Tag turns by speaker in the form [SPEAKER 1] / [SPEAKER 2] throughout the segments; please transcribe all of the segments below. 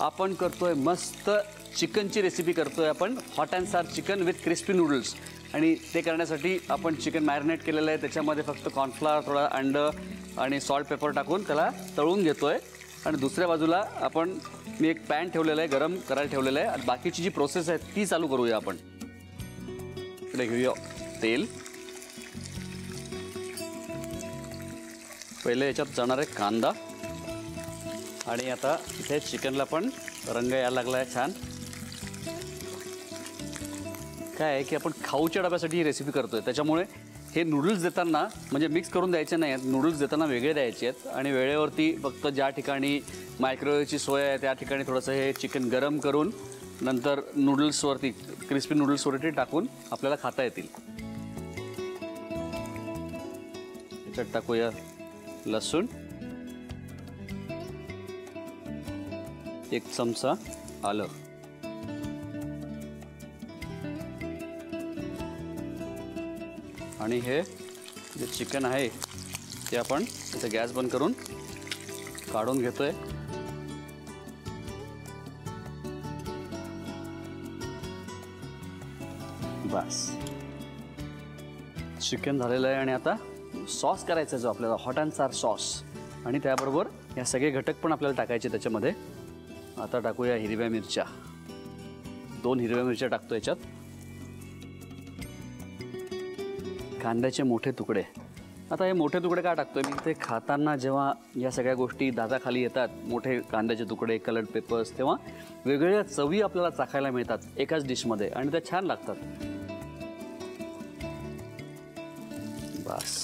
[SPEAKER 1] आपण करतोय मस्त चिकनची रेसिपी करतोय आपण, हॉट अँड सार चिकन विथ क्रिस्पी नूडल्स। आणि ते करण्यासाठी आपण चिकन मॅरिनेट केलेलं आहे, त्याच्यामध्ये फक्त कॉर्नफ्लॉवर, थोडा अंडं आणि सॉल्ट पेपर टाकून त्याला तळून घेतोय। आणि दुसऱ्या बाजूला मी एक पॅन ठेवलेला आहे, गरम करायला ठेवलेलं आहे, आणि बाकीची जी प्रोसेस आहे ती चालू करूया आपण। इकडे घेऊया तेल। पहिले याच्यात जाणार आहे कांदा, आणि आता इथे चिकनला पण रंग यायला लागला आहे छान। काय आहे की आपण खाऊच्या डब्यासाठी ही रेसिपी करतोय, त्याच्यामुळे हे नूडल्स देताना म्हणजे मिक्स करून द्यायचे नाही आहेत, नूडल्स देताना वेगळे द्यायचे आहेत। आणि वेळेवरती फक्त ज्या ठिकाणी मायक्रोवेव्हची सोय आहे त्या ठिकाणी थोडंसं हे चिकन गरम करून नंतर नूडल्सवरती, क्रिस्पी नूडल्सवरती टाकून आपल्याला खाता येतील। याच्यात टाकूया लसूण, 1 चमचा आलं, आणि हे जे चिकन आहे ते आपण इथे गॅस बंद करून काढून घेतोय। बस चिकन झालेलं आहे, आणि आता सॉस करायचा जो आपल्याला हॉट अँड सार सॉस, आणि त्याबरोबर या सगळे घटक पण आपल्याला टाकायचे त्याच्यामध्ये। आता टाकूया हिरव्या मिरच्या, 2 हिरव्या मिरच्या टाकतो याच्यात, कांद्याचे मोठे तुकडे। आता हे मोठे तुकडे का टाकतोय मी, ते खाताना जेव्हा या सगळ्या गोष्टी दाताखाली येतात, मोठे कांद्याचे तुकडे, कलर्ड पेपर्स, तेव्हा वेगवेगळ्या चवी आपल्याला चाखायला मिळतात एकाच डिशमध्ये, आणि त्या छान लागतात। बस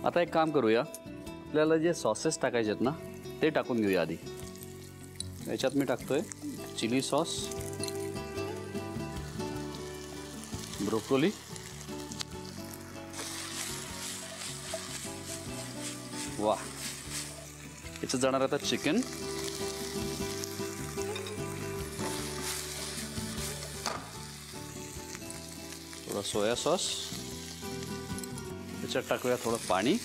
[SPEAKER 1] आता एक काम करूया, आपल्याला जे सॉसेस टाकायचे आहेत ना ते टाकून घेऊया आधी। याच्यात मी टाकतोय चिली सॉस, ब्रोकोली, वाह, याच्यात जाणार आता चिकन, थोडा सोया सॉस, याच्यात टाकूया थोडं पाणी,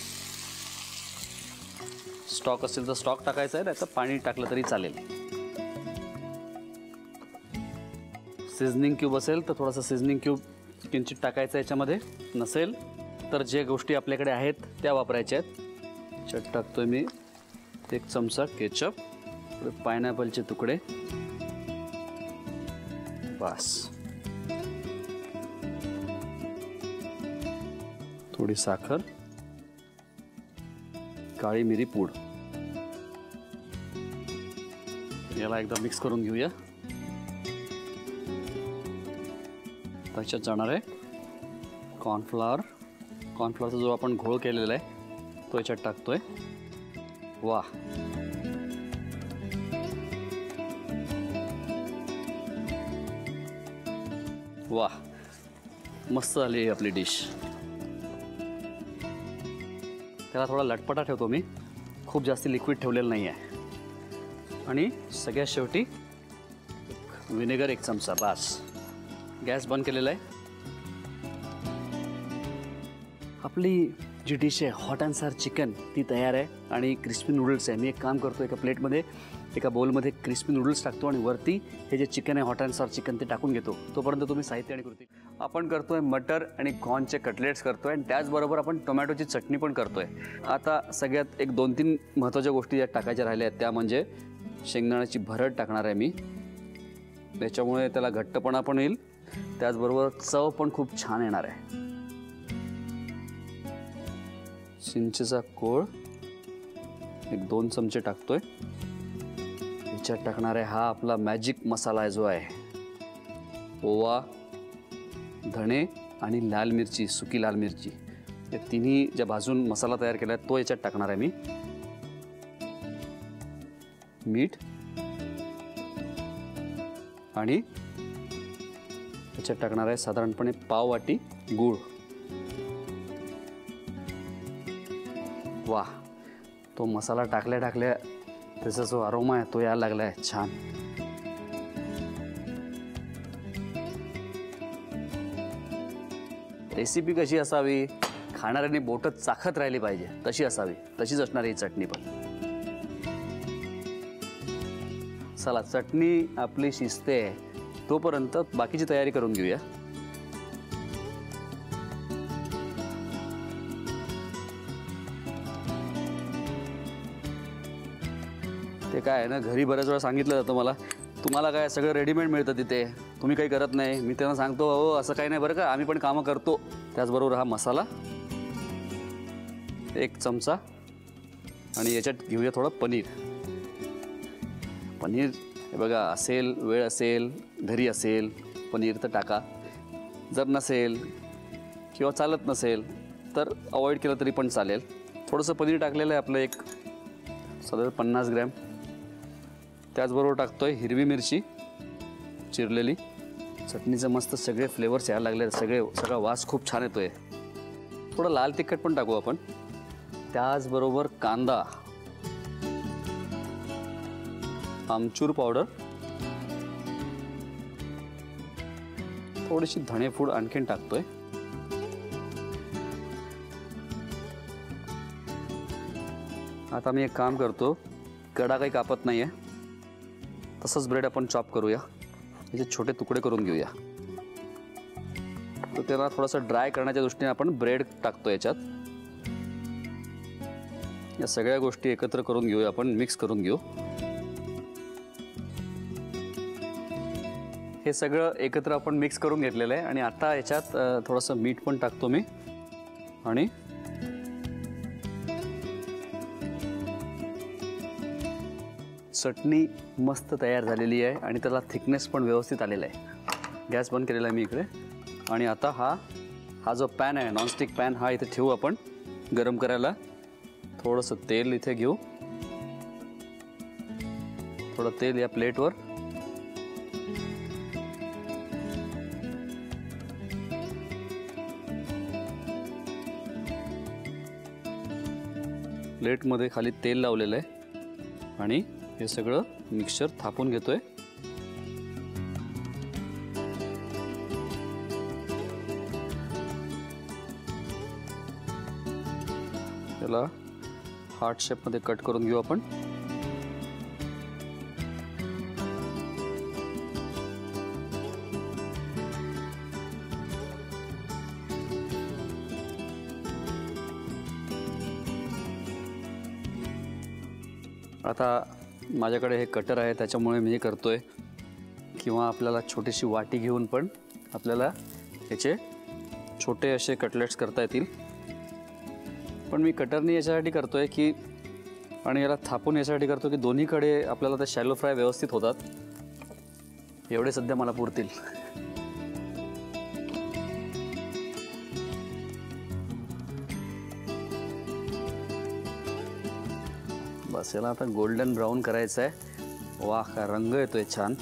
[SPEAKER 1] स्टॉक असेल तर स्टॉक टाकायचा आहे, नाही तर पाणी टाकलं तरी चालेल। सीझनिंग क्यूब असेल तर थोडासा सीझनिंग क्यूब किंचित टाकायचा याच्यामध्ये, नसेल तर जे गोष्टी आपल्याकडे आहेत त्या वापरायच्या आहेत। याच्यात टाकतोय मी 1 चमचा केचप, पायनॅपलचे तुकडे, बस थोडी साखर, काळी मिरी पूड, याला एकदा मिक्स करून घेऊया। त्याच्यात जाणार आहे कॉर्नफ्लॉवर, कॉर्नफ्लॉवरचा जो आपण घोळ केलेला आहे तो याच्यात टाकतोय। वाह, वाह, मस्त झाली आहे आपली डिश। त्याला थोडा लटपटा ठेवतो मी, खूप जास्त लिक्विड ठेवलेलं नाही आहे। आणि सगळ्यात शेवटी विनेगर 1 चमचा, बस। गॅस बंद केलेला आहे। आपली जी डिश आहे हॉट अँड सार चिकन ती तयार आहे, आणि क्रिस्पी नूडल्स आहे। मी एक काम करतो, एका प्लेटमध्ये, एका बाउलमध्ये क्रिस्पी नूडल्स टाकतो, आणि वरती हे जे चिकन आहे हॉट अँड सार चिकन ते टाकून घेतो। तोपर्यंत तुम्ही साहित्य आणि कृती। आपण करतोय मटर आणि कॉर्नचे कटलेट्स करतोय, आणि त्याचबरोबर आपण टोमॅटोची चटणी पण करतोय। आता सगळ्यात एक 2-3 महत्त्वाच्या गोष्टी यात टाकायच्या राहिल्या आहेत, त्या म्हणजे शेंगदाण्याची भरड टाकणार आहे मी, त्याच्यामुळे त्याला घट्टपणा पण येईल, त्याचबरोबर चव पण खूप छान येणार आहे। चिंचेचा कोळ 1-2 चमचे टाकतोय। याच्यात टाकणार आहे हा आपला मॅजिक मसाला जो आहे, ओवा, धणे आणि लाल मिरची, सुकी लाल मिरची, या तिन्ही ज्या भाजून मसाला तयार केला आहे तो याच्यात टाकणार आहे मी। मीठ, आणि याच्यात टाकणार आहे साधारणपणे पाव वाटी गूळ। वाह, तो मसाला टाकल्या टाकल्या त्याचा जो अरोमा आहे तो यायला लागला आहे छान। रेसिपी कशी असावी, खाणाऱ्यांनी बोटं चाखत राहिली पाहिजे तशी असावी, तशीच असणार ही चटणी पण। चला चटणी आपली शिजते तोपर्यंत बाकीची तयारी करून घेऊया. ते काय आहे ना, घरी बऱ्याच वेळा सांगितलं जातं मला, तुम्हाला काय सगळं रेडीमेड मिळतं तिथे, तुम्ही काही करत नाही. मी त्यांना सांगतो हो असं काही नाही बरं का, आम्ही पण कामं करतो. त्याचबरोबर हा मसाला 1 चमचा आणि याच्यात घेऊया थोडं पनीर. पनीर हे बघा, असेल वेळ असेल घरी असेल पनीर तर टाका, जर नसेल किंवा चालत नसेल तर अवॉइड केलं तरी पण चालेल. थोडंसं पनीर टाकलेलं आहे आपलं, एक साधारण 50 ग्रॅम. त्याचबरोबर टाकतोय हिरवी मिरची चिरलेली. चटणीचं मस्त सगळे फ्लेवर्स यायला लागले, सगळा वास खूप छान येतोय. थोडं लाल तिखट पण टाकू आपण. त्याचबरोबर कांदा, आमचूर पावडर, थोडीशी धणेपूड आणखीन टाकतोय. आता मी एक काम करतो, कडा काही कापत नाहीये, तसंच ब्रेड आपण चॉप करूया. याचे छोटे तुकडे करून घेऊया. तर त्याला थोडंसं ड्राय करण्याच्या दृष्टीने आपण ब्रेड टाकतो याच्यात. या सगळ्या गोष्टी एकत्र करून घेऊया आपण, मिक्स करून घेऊ. हे सगळं एकत्र आपण मिक्स करून घेतलेलं आहे. आणि आता याच्यात थोडंसं मीठ पण टाकतो मी. आणि चटणी मस्त तयार झालेली आहे आणि त्याला थिकनेस पण व्यवस्थित आलेला आहे. गॅस बंद केलेला आहे मी इकडे. आणि आता हा जो पॅन आहे, नॉनस्टिक पॅन, हा इथे ठेवू आपण गरम करायला. थोडंसं तेल इथे घेऊ, थोडं तेल या प्लेटवर. प्लेटमध्ये खाली तेल लावलेलं आहे आणि हे सगळं मिक्सचर थापून घेतोय. त्याला हार्ट शेपमध्ये कट करून घेऊ आपण. आता माझ्याकडे हे कटर आहे त्याच्यामुळे मी हे करतोय, किंवा आपल्याला छोटीशी वाटी घेऊन पण आपल्याला याचे छोटे असे कटलेट्स करता येतील. पण मी कटरनी याच्यासाठी करतोय की, आणि याला थापून याच्यासाठी करतो की दोन्हीकडे आपल्याला ते शॅलो फ्राय व्यवस्थित होतात. एवढे सध्या मला पुरतील. बस याला आता गोल्डन ब्राऊन करायचं आहे. वाह, का रंग येतोय छान,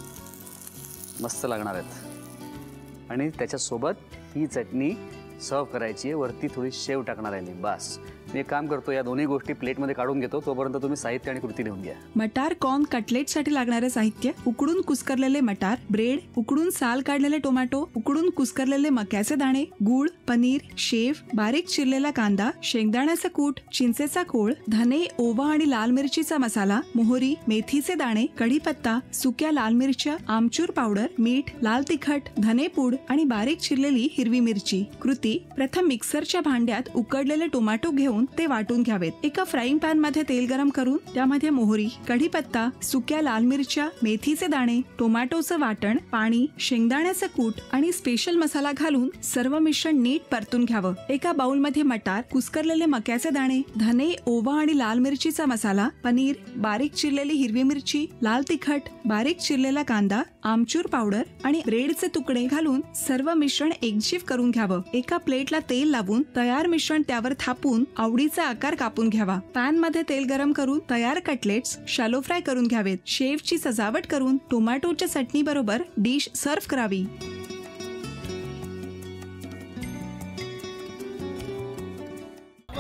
[SPEAKER 1] मस्त लागणार आहेत. आणि त्याच्यासोबत ही चटणी सर्व करायची आहे. वरती थोडी शेव टाकणार आहे मी. बस मी एक काम करतो, या दोन्ही गोष्टी प्लेटमध्ये काढून घेतो. तोपर्यंत तुम्ही साहित्य आणि कृती लिहून घ्या.
[SPEAKER 2] मटार कॉर्न कटलेटसाठी लागणारे साहित्य: उकडून कुस्करलेले मटार, ब्रेड, उकडून साल काढलेले टोमॅटो, उकडून कुस्करलेले मक्याचे दाणे, गूळ, पनीर, शेव, बारीक चिरलेला कांदा, शेंगदाण्याचं कूट, चिंचेचा कोळ, धने, ओवा आणि लाल मिरचीचा मसाला, मोहरी, मेथीचे दाणे, कढीपत्ता, सुक्या लाल मिरच्या, आमचूर पावडर, मीठ, लाल तिखट, धनेपूड आणि बारीक चिरलेली हिरवी मिरची. कृती: प्रथम मिक्सरच्या भांड्यात उकडलेले टोमॅटो घेऊन ते वाटून घ्यावेत. एका फ्राईंग पॅन मध्ये तेल गरम करून त्यामध्ये मोहरी, कढीपत्ता, सुक्या लाल मिरच्या, मेथीचे दाणे, टोमॅटोचं वाटण, पाणी, शेंगदाण्याचं कूट आणि स्पेशल मसाला घालून सर्व मिश्रण नीट परतून घ्यावं. एका बाउल मध्ये मटार, कुस्करलेले मक्याचे दाणे, धने, ओवा आणि लाल मिरचीचा मसाला, पनीर, बारीक चिरलेली हिरवी मिरची, लाल तिखट, बारीक चिरलेला कांदा, आमचूर पावडर आणि ब्रेडचे तुकडे घालून सर्व मिश्रण एकजीव करून घ्यावं. एका प्लेटला तेल लावून तयार मिश्रण त्यावर थापून आवडीचा आकार कापून घ्यावा. पॅन मध्ये तेल गरम करून तयार कटलेट्स शॅलो फ्राय करून घ्यावेत. शेवची सजावट करून टोमॅटोच्या चटणी बरोबर डिश सर्व्ह करावी.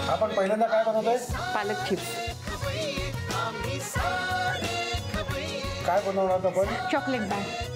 [SPEAKER 3] आपण पहिल्यांदा काय बनवतोय?
[SPEAKER 4] पालक चिप्स.
[SPEAKER 3] काय बनवणार आपण?
[SPEAKER 4] Chocolate bar.